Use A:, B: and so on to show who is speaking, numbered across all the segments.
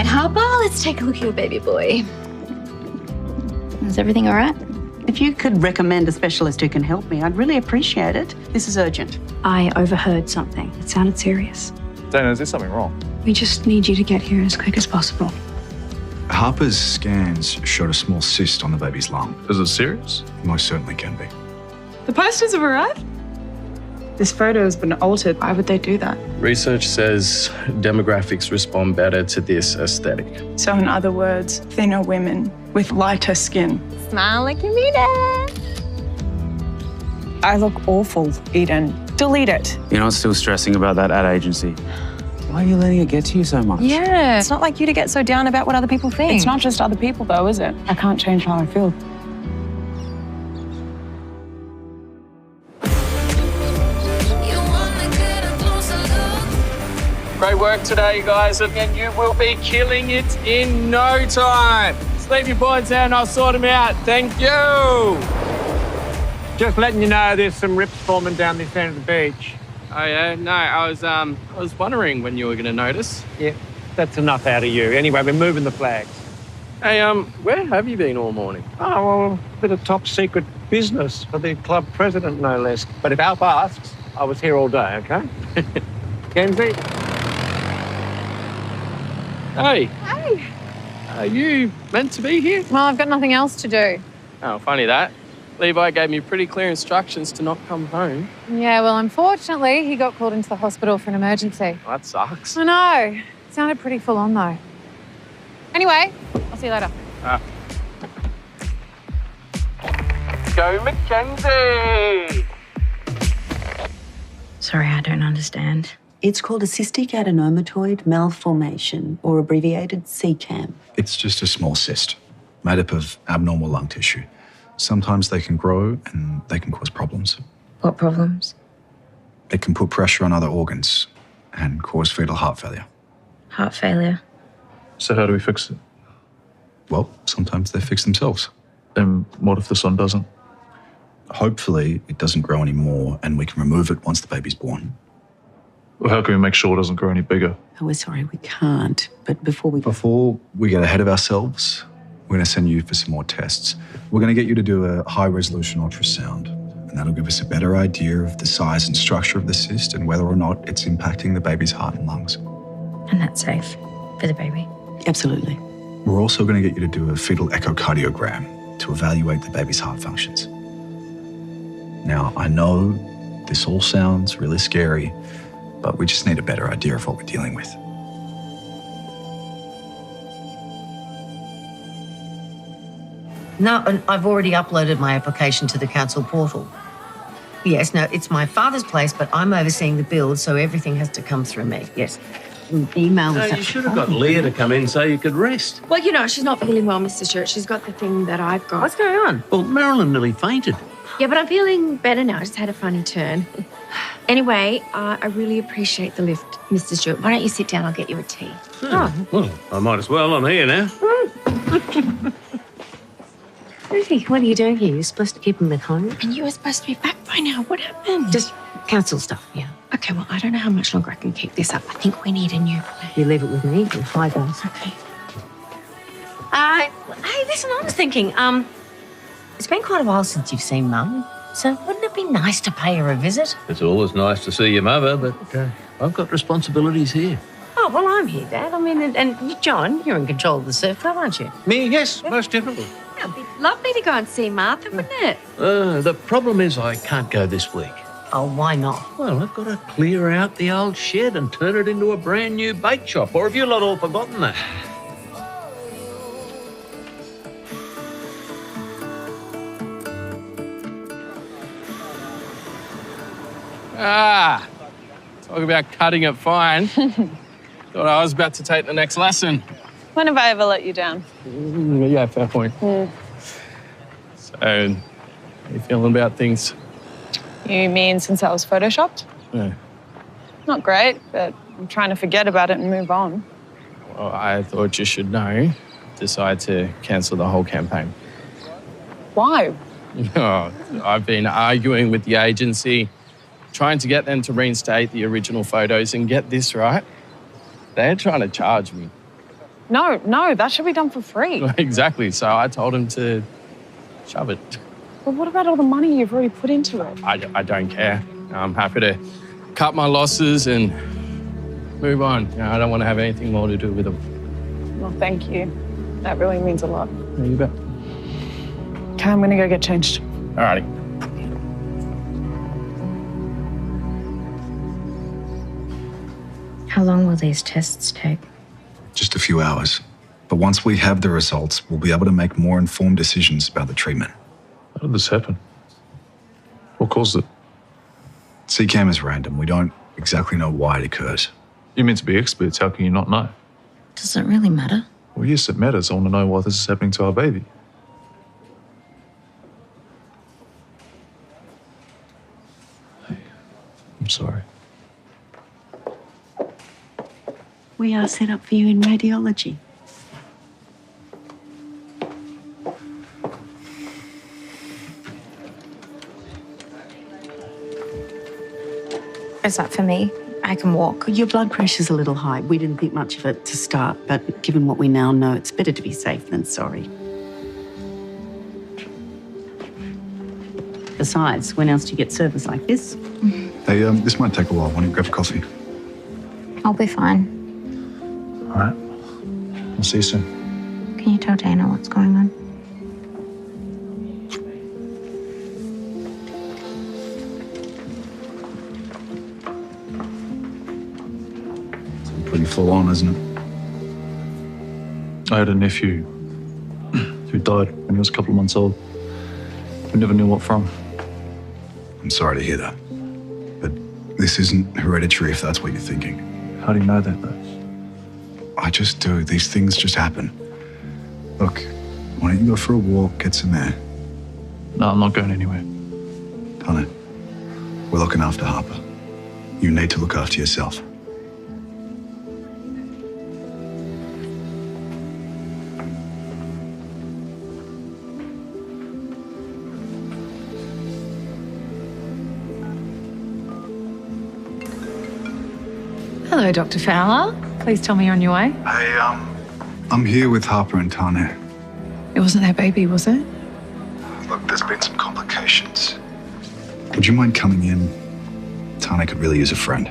A: right, Harper, let's take a look at your baby boy. Is everything all right?
B: If you could recommend a specialist who can help me, I'd really appreciate it. This is urgent.
C: I overheard something. It sounded serious.
D: Dana, is there something wrong?
C: We just need you to get here as quick as possible.
E: Harper's scans showed a small cyst on the baby's lung.
D: Is it serious?
E: Most certainly can be.
F: The posters have arrived? This photo has been altered. Why would they do that?
G: Research says demographics respond better to this aesthetic.
F: So in other words, thinner women with lighter skin.
A: Smile like you mean it.
F: I look awful, Eden. Delete it.
H: You're not still stressing about that ad agency. Why are you letting it get to you so much?
A: Yeah, it's not like you to get so down about what other people think.
F: It's not just other people though, is it? I can't change how I feel.
G: Great work today, guys, and you will be killing it in no time. Leave your boys there and I'll sort them out. Thank you.
I: Just letting you know there's some rips forming down this end of the beach.
G: Oh yeah, no, I was wondering when you were going to notice.
I: Yeah, that's enough out of you. Anyway, we're moving the flags.
G: Hey, where have you been all morning?
I: Oh, well, a bit of top secret business for the club president, no less. But if Alf asks, I was here all day, okay? Kenzie?
G: Hey.
A: Hey.
G: Are you meant to be here?
A: Well, I've got nothing else to do.
G: Oh, funny that. Levi gave me pretty clear instructions to not come home.
J: Yeah, well, unfortunately, he got called into the hospital for an emergency.
G: Well, that sucks.
J: I know. It sounded pretty full on, though. Anyway, I'll see you later.
G: Go, Mackenzie!
C: Sorry, I don't understand.
B: It's called a cystic adenomatoid malformation, or abbreviated CAM.
E: It's just a small cyst made up of abnormal lung tissue. Sometimes they can grow and they can cause problems.
C: What problems?
E: It can put pressure on other organs and cause fetal heart failure.
C: Heart failure.
D: So how do we fix it?
E: Well, sometimes they fix themselves.
D: And what if the son doesn't?
E: Hopefully, it doesn't grow anymore and we can remove it once the baby's born.
D: Well, how can we make sure it doesn't grow any bigger?
B: Oh, we're sorry, we can't. But before we
E: get ahead of ourselves, we're going to send you for some more tests. We're going to get you to do a high-resolution ultrasound, and that'll give us a better idea of the size and structure of the cyst and whether or not it's impacting the baby's heart and lungs.
C: And that's safe for the baby?
B: Absolutely.
E: We're also going to get you to do a fetal echocardiogram to evaluate the baby's heart functions. Now, I know this all sounds really scary, but we just need a better idea of what we're dealing with.
K: No, and I've already uploaded my application to the council portal. Yes, no, it's my father's place, but I'm overseeing the build, so everything has to come through me. Yes. Email
L: No, you should have got Leah to come in so you could rest.
C: Well, you know, she's not feeling well, Mr. Stewart. She's got the thing that I've got.
K: What's going on?
L: Well, Marilyn nearly fainted.
C: Yeah, but I'm feeling better now. I just had a funny turn. Anyway, I really appreciate the lift, Mr. Stewart. Why don't you sit down? I'll get you a tea.
L: Oh. Well, I might as well. I'm here now.
K: Ruthie, what are you doing here? You're supposed to keep him at home.
C: And you were supposed to be back by now. What happened?
K: Just council stuff, yeah.
C: Okay, well, I don't know how much longer I can keep this up. I think we need a new plan.
K: You leave it with me. Hi, guys.
C: Okay.
K: Hey, listen, I was thinking, it's been quite a while since you've seen Mum, so wouldn't it be nice to pay her a visit?
L: It's always nice to see your mother, but I've got responsibilities here.
K: Oh, well, I'm here, Dad. I mean, and John, you're in control of the surf club, aren't you?
L: Me? Yes, most definitely.
C: It'd be lovely to go and see Martha, wouldn't it?
L: The problem is I can't go this week.
K: Oh, why not?
L: Well, I've got to clear out the old shed and turn it into a brand new bake shop. Or have you lot all forgotten that?
G: Talk about cutting it fine. Thought I was about to take the next lesson.
F: When have I ever let you down?
G: Yeah, fair point. So, how are you feeling about things?
F: You mean since I was photoshopped?
G: Yeah.
F: Not great, but I'm trying to forget about it and move on.
G: Well, I thought you should know. Decide to cancel the whole campaign.
F: Why?
G: Oh, I've been arguing with the agency, trying to get them to reinstate the original photos, and get this right. They're trying to charge me.
J: No, that should be done for free.
G: Exactly. So I told him to shove it.
J: But what about all the money you've already put into it?
G: I don't care. I'm happy to cut my losses and move on. I don't want to have anything more to do with him.
J: Well, thank you. That really means a lot.
G: Yeah, you bet.
J: Okay, I'm gonna go get changed.
G: All righty.
A: How long will these tests take?
E: Just a few hours. But once we have the results, we'll be able to make more informed decisions about the treatment.
D: How did this happen? What caused it?
E: CCAM is random. We don't exactly know why it occurs.
D: You're meant to be experts. How can you not know?
A: Does it really matter?
D: Well, yes, it matters. I want to know why this is happening to our baby. I'm sorry.
B: We are set up for you in radiology.
A: Is that for me? I can walk.
B: Your blood pressure's a little high. We didn't think much of it to start, but given what we now know, it's better to be safe than sorry. Besides, when else do you get service like this?
E: Hey, this might take a while. Why don't you grab a coffee?
A: I'll be fine.
D: All right. I'll see you soon.
A: Can you tell Dana what's going on?
E: Pretty full on, isn't it?
D: I had a nephew who died when he was a couple of months old. We never knew what from.
E: I'm sorry to hear that. But this isn't hereditary if that's what you're thinking.
D: How do you know that, though?
E: I just do. These things just happen. Look, why don't you go for a walk, get some air?
D: No, I'm not going anywhere.
E: Done it. We're looking after Harper. You need to look after yourself.
J: Hello, Dr. Fowler. Please tell me you're on your way.
E: Hey, I'm here with Harper and Tane.
J: It wasn't their baby, was it?
E: Look, there's been some complications. Would you mind coming in? Tane could really use a friend.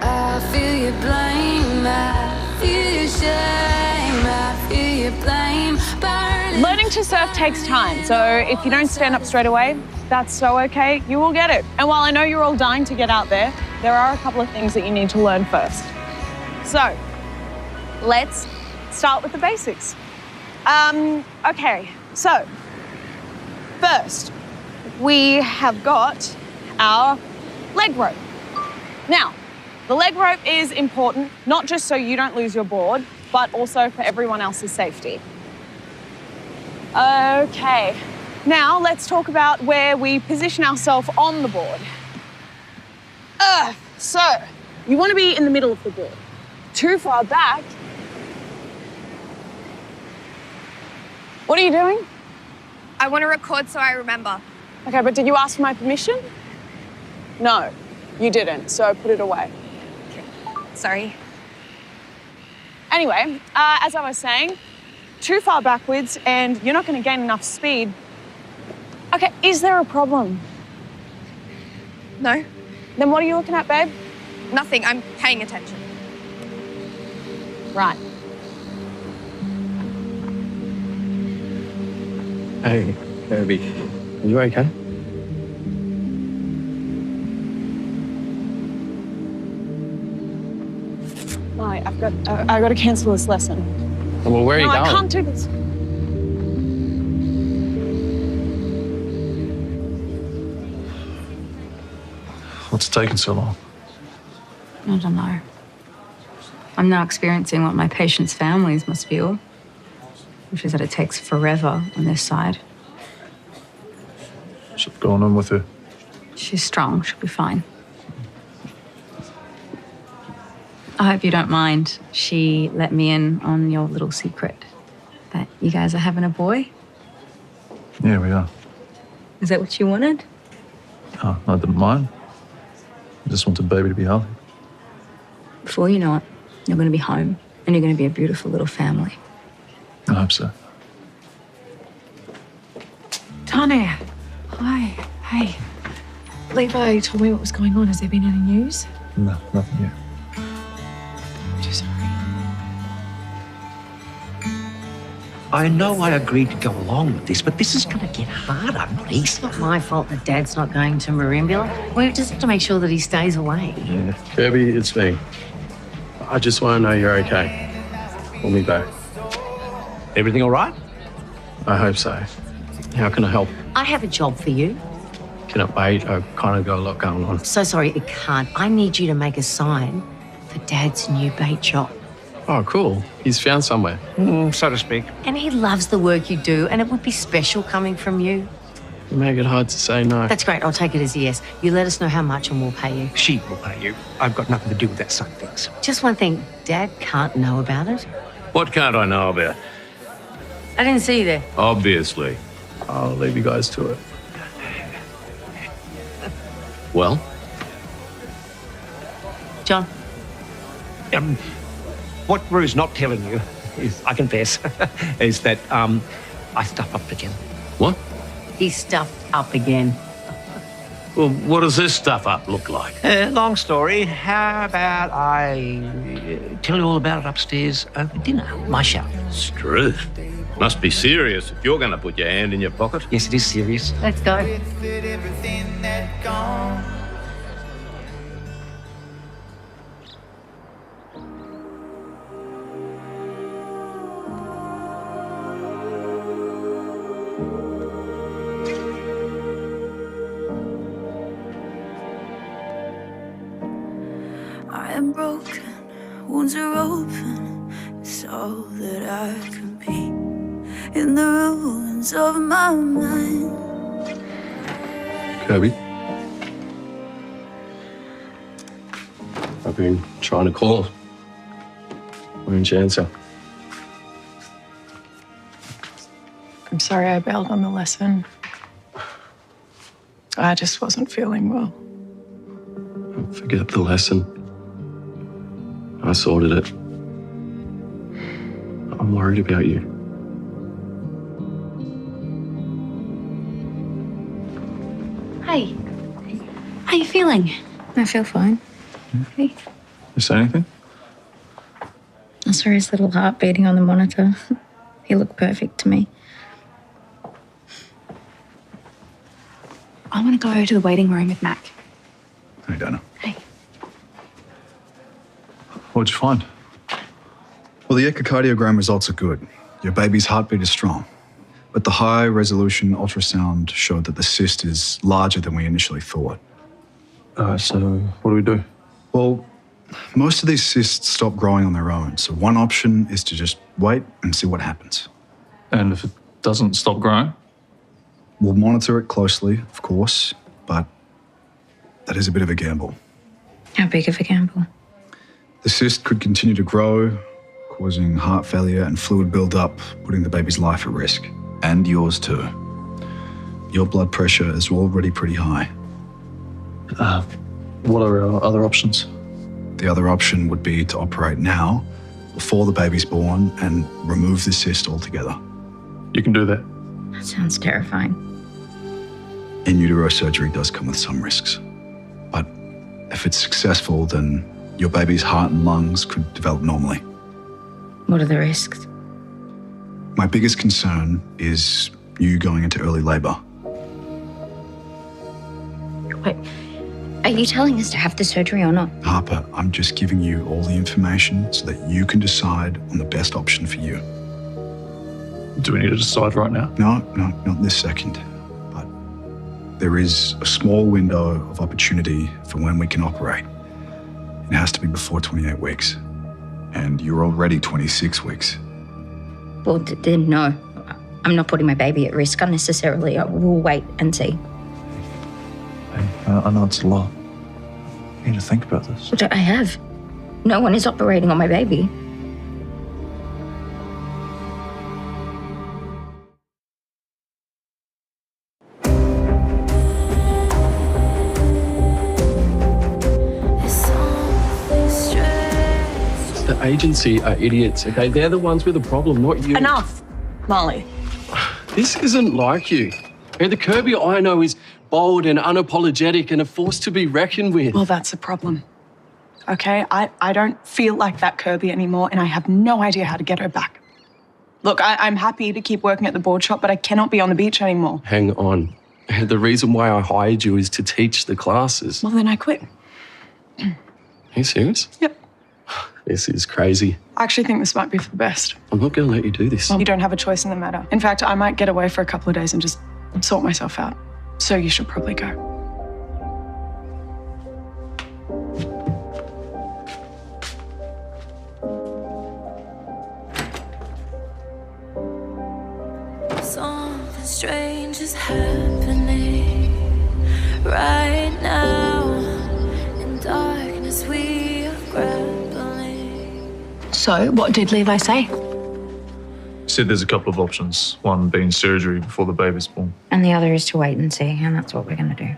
M: I feel your blame, I feel your shame, I feel your blame.
J: Learning to surf takes time, so if you don't stand up straight away, that's so okay. You will get it. And while I know you're all dying to get out there, there are a couple of things that you need to learn first. So, let's start with the basics. Okay, so first, we have got our leg rope. Now, the leg rope is important, not just so you don't lose your board, but also for everyone else's safety. Okay, now let's talk about where we position ourselves on the board. So, you want to be in the middle of the board. Too far back. What are you doing?
N: I want to record so I remember.
J: Okay, but did you ask for my permission? No, you didn't, so put it away.
N: Sorry.
J: Anyway, as I was saying, too far backwards and you're not going to gain enough speed. Okay, is there a problem?
N: No.
J: Then what are you looking at, babe?
N: Nothing. I'm paying attention.
J: Right.
G: Hey, Kirby. Are you okay?
J: Right, I've got to cancel this lesson.
G: Well, where are you going?
J: No, I can't do this.
D: What's taking so long?
A: I don't know. I'm now experiencing what my patients' families must feel, which is that it takes forever on their side.
D: What's going on with her?
A: She's strong. She'll be fine. I hope you don't mind. She let me in on your little secret that you guys are having a boy.
D: Yeah, we are.
A: Is that what you wanted?
D: Oh, I didn't mind. just wanted baby to be healthy.
A: Before you know it, you're going to be home and you're going to be a beautiful little family.
D: I hope so.
O: Tanya. Hi. Hey. Levi told me what was going on. Has there been any news?
D: No, nothing yet.
O: I'm so sorry.
L: I know I agreed to go along with this, but this is going to get harder, not easier.
K: It's not my fault that Dad's not going to Marimbula. We just have to make sure that he stays away.
G: Yeah. Kirby, it's me. I just want to know you're okay. Call me back.
L: Everything all right?
G: I hope so. How can I help?
K: I have a job for you.
G: Can it wait? I've kind of got a lot going on.
K: So sorry, it can't. I need you to make a sign for Dad's new bait shop.
G: Oh, cool. He's found somewhere.
L: So to speak.
K: And he loves the work you do, and it would be special coming from you.
G: You make it hard to say no.
K: That's great. I'll take it as a yes. You let us know how much and we'll pay you.
L: She will pay you. I've got nothing to do with that side of things.
K: Just one thing. Dad can't know about it.
L: What can't I know about?
K: I didn't see you there.
L: Obviously.
G: I'll leave you guys to it.
L: Well?
K: John.
L: What Rue's not telling you is, I confess, is that I stuff up again.
P: What?
K: He's stuffed up again.
P: Well, what does this stuff up look like?
L: Long story. How about I tell you all about it upstairs over dinner? My show.
P: Struth. Must be serious if you're going to put your hand in your pocket.
L: Yes, it is serious.
K: Let's go.
M: I am broken, wounds are open. It's all that I can be in the ruins of my mind.
G: Kirby? I've been trying to call. Why didn't you answer?
O: I'm sorry I bailed on the lesson. I just wasn't feeling well.
G: Forget the lesson. I sorted it. I'm worried about you.
A: Hey, how you feeling? I feel fine. Hey.
D: You say anything?
A: I saw his little heart beating on the monitor. He looked perfect to me. I want to go to the waiting room with Mac.
E: Hey, Dana.
A: Hey.
D: What'd you find?
E: Well, the echocardiogram results are good. Your baby's heartbeat is strong. But the high-resolution ultrasound showed that the cyst is larger than we initially thought.
D: So what do we do?
E: Well, most of these cysts stop growing on their own. So one option is to just wait and see what happens.
D: And if it doesn't stop growing?
E: We'll monitor it closely, of course, but that is a bit of a gamble.
A: How big of a gamble?
E: The cyst could continue to grow, causing heart failure and fluid buildup, putting the baby's life at risk. And yours too. Your blood pressure is already pretty high.
D: What are our other options?
E: The other option would be to operate now, before the baby's born, and remove the cyst altogether.
D: You can do that.
A: That sounds terrifying.
E: In utero surgery does come with some risks. But if it's successful, then your baby's heart and lungs could develop normally.
A: What are the risks?
E: My biggest concern is you going into early labor.
A: Wait, are you telling us to have the surgery or not?
E: Harper, I'm just giving you all the information so that you can decide on the best option for you.
D: Do we need to decide right now?
E: No, not this second. But there is a small window of opportunity for when we can operate. It has to be before 28 weeks. And you're already 26 weeks.
A: Well, then no. I'm not putting my baby at risk unnecessarily. We'll wait and see.
D: I know it's a lot. You need to think about this.
A: But I have. No one is operating on my baby.
Q: agency are idiots, okay? They're the ones with the problem, not you.
J: Enough, Molly.
Q: This isn't like you. Okay, the Kirby I know is bold and unapologetic and a force to be reckoned with.
F: Well, that's a problem. Okay, I don't feel like that Kirby anymore, and I have no idea how to get her back. Look, I'm happy to keep working at the board shop, but I cannot be on the beach anymore.
Q: Hang on. The reason why I hired you is to teach the classes.
F: Well, then I quit.
Q: Are you serious?
F: Yep.
Q: This is crazy.
F: I actually think this might be for the best.
Q: I'm not going to let you do this.
F: Well, you don't have a choice in the matter. In fact, I might get away for a couple of days and just sort myself out. So you should probably go.
M: Something strange is happening right now. In darkness we are grappling.
A: So, what did Levi say?
D: Said there's a couple of options. One being surgery before the baby's born.
R: And the other is to wait and see, and that's what we're going to do.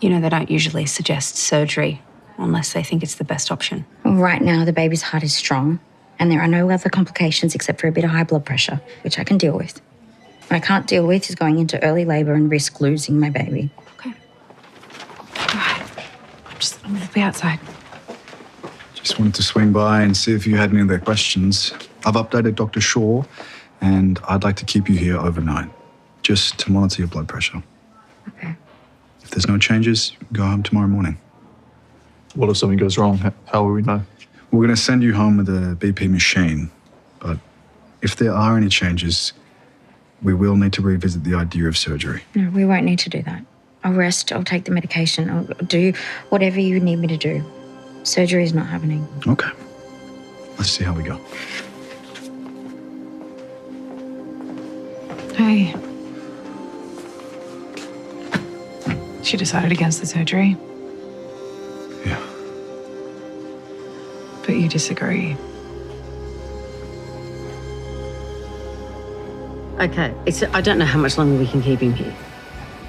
A: You know, they don't usually suggest surgery unless they think it's the best option.
R: Right now, the baby's heart is strong, and there are no other complications except for a bit of high blood pressure, which I can deal with. What I can't deal with is going into early labour and risk losing my baby.
A: Okay. All right. I'm going to be outside.
E: Just wanted to swing by and see if you had any other questions. I've updated Dr. Shaw, and I'd like to keep you here overnight, just to monitor your blood pressure.
R: Okay.
E: If there's no changes, go home tomorrow morning.
D: What if something goes wrong? How will we know?
E: We're going to send you home with a BP machine, but if there are any changes, we will need to revisit the idea of surgery.
R: No, we won't need to do that. I'll rest, I'll take the medication, I'll do whatever you need me to do. Surgery is not happening.
E: Okay. Let's see how we go.
F: Hey. She decided against the surgery.
E: Yeah.
F: But you disagree.
K: Okay, I don't know how much longer we can keep him here.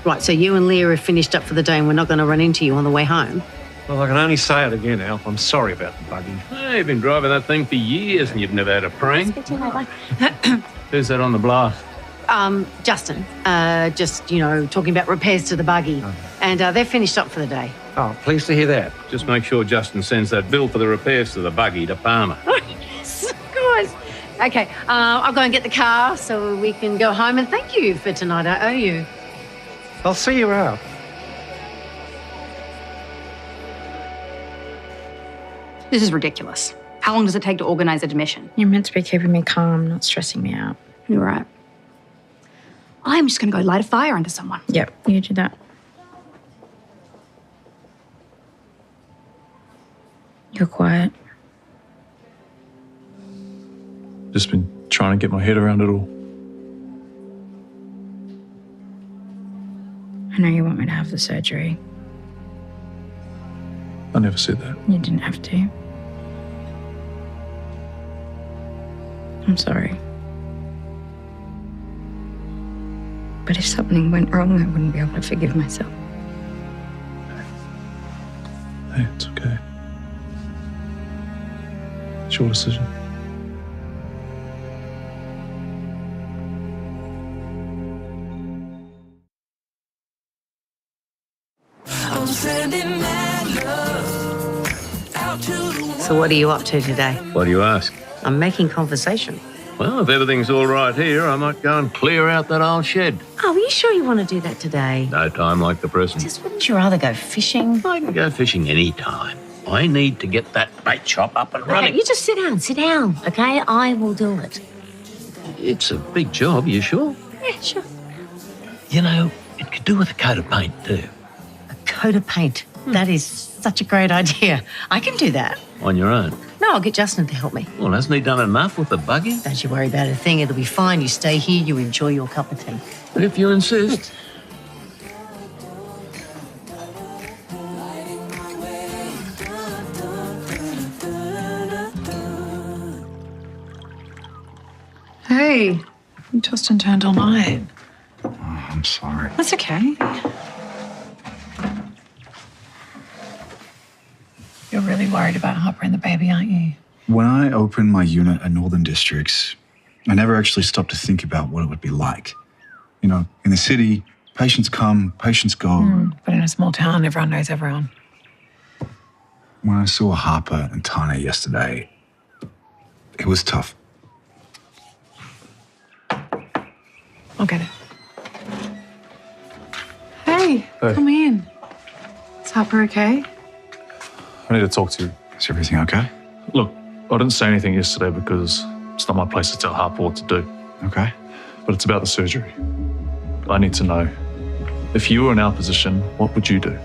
K: Right, so you and Leah have finished up for the day and we're not going to run into you on the way home?
I: Well, I can only say it again, Alf. I'm sorry about the buggy.
P: Hey, you've been driving that thing for years and you've never had a prank. Who's that on the blast?
K: Justin, just, talking about repairs to the buggy. And they're finished up for the day.
I: Oh, pleased to hear that.
P: Just make sure Justin sends that bill for the repairs to the buggy to Palmer.
K: Yes, of course. Okay, I'll go and get the car so we can go home, and thank you for tonight. I owe you.
I: I'll see you out.
A: This is ridiculous. How long does it take to organise admission?
R: You're meant to be keeping me calm, not stressing me out.
A: You're right. I'm just going to go light a fire under someone.
R: Yep, you do that. You're quiet.
D: Just been trying to get my head around it all.
R: I know you want me to have the surgery.
D: I never said that.
R: You didn't have to. I'm sorry. But if something went wrong, I wouldn't be able to forgive myself.
D: Hey, it's okay. It's your decision.
K: So what are you up to today?
P: What do you ask?
K: I'm making conversation.
P: Well, if everything's all right here, I might go and clear out that old shed.
K: Oh, are you sure you want to do that today?
P: No time like the present.
K: Just wouldn't you rather go fishing?
P: I can go fishing any time. I need to get that bait shop up and running.
K: Okay, you just sit down, okay? I will do it.
P: It's a big job, you sure?
K: Yeah, sure.
P: You know, it could do with a coat of paint too.
K: A coat of paint. That is such a great idea. I can do that.
P: On your own?
K: No, I'll get Justin to help me.
P: Well, hasn't he done enough with the buggy?
K: Don't you worry about a thing. It'll be fine. You stay here, you enjoy your cup of tea.
P: If you insist.
F: Hey, you tossed and turned all night.
E: Oh, I'm sorry.
F: That's okay. You're really worried about Harper and the baby, aren't you?
E: When I opened my unit at Northern Districts, I never actually stopped to think about what it would be like. You know, in the city, patients come, patients go.
O: But in a small town, everyone knows everyone.
E: When I saw Harper and Tanya yesterday, it was tough.
O: I'll get it. Hey, come in. Is Harper okay?
D: I need to talk to you.
E: Is everything okay?
D: Look, I didn't say anything yesterday because it's not my place to tell Harper what to do.
E: Okay.
D: But it's about the surgery. I need to know. If you were in our position, what would you do?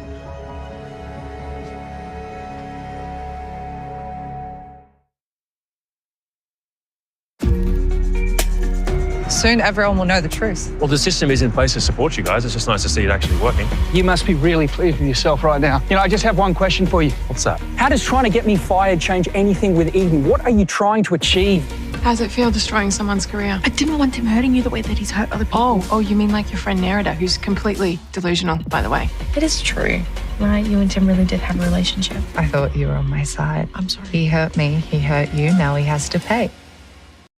S: Soon everyone will know the truth.
T: Well, the system is in place to support you guys. It's just nice to see it actually working.
U: You must be really pleased with yourself right now. You know, I just have one question for you.
T: What's that?
U: How does trying to get me fired change anything with Eden? What are you trying to achieve?
V: How's it feel destroying someone's career?
O: I didn't want him hurting you the way that he's hurt other people.
V: Oh, you mean like your friend Nerida, who's completely delusional, by the way.
W: It is true. Right, you and Tim really did have a relationship.
S: I thought you were on my side.
O: I'm sorry.
S: He hurt me, he hurt you, now he has to pay.